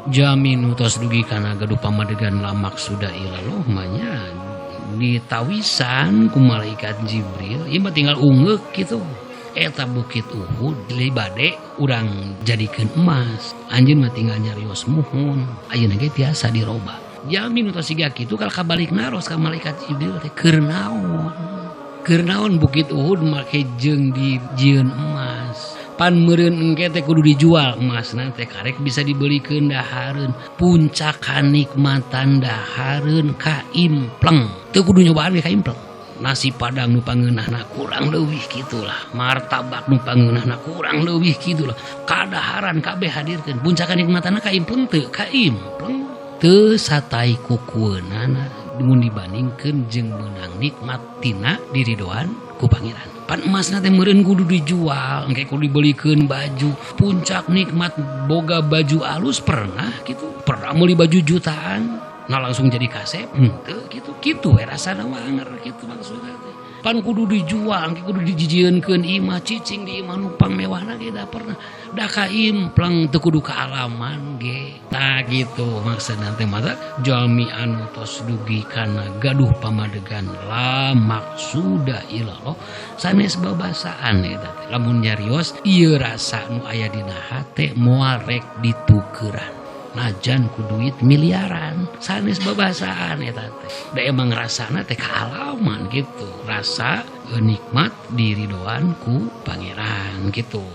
Jamin utos dugi kana gaduh pamadegan lamak sudah ilaloh manya ditawisan ku malaikat Jibril ieu mah tinggal ungeuk kitu. Eta bukit Uhud libade urang jadikeun emas. Anjeun mah tinggal nyarios muhun. Ayeuna ge tiasa diroba. Jamin utos siga kitu kal kabalik naros ka malaikat Jibril teh keur naon? Keur naon bukit Uhud make jeung dijieun emas. Pan meureun engke teh kudu dijual emasna teh karek bisa dibelikeun dahareun. Puncak kanikmatan dahareun kaimpleng. Teu kudu nyobaan ge kaimpleng. Nasi padang nu pangeunahna kurang leuwih kitulah, martabak nu pangeunahna kurang leuwih kitulah, kadaharan kabeh hadirkeun, puncak kanikmatanna kaimpleng teu kaimpleng teu satai kukueunana mun dibandingkeun jeung meunang nikmat tina diridoan ku pangeran. Pan emasna teh meureun kudu dijual, engke kudu dibelikeun baju, puncak nikmat boga baju alus pernah kitu, pernah meuli baju jutaan. Nah langsung jadi kasep henteu kitu we rasana mah anger kitu maksudna teh. Pan kudu dijual, kudu dijijieunkeun imah cicing di imah nu pangmewahna ge da pernah. Da kaimpleng teu kudu kaalaman ge. Tah gitu maksudna teh mah jalmi anu tos dugi kana gaduh pamadegan lamak sudah ilallah sanes babasaan eta teh. Lamun nyarios ieu rasa nu aya dina hate moal rek ditukeuran. Najan ku duit miliaran sanes babasaan eta teh da emang rasana teh kaalaman gitu rasa nikmat diridoan ku pangeran gitu.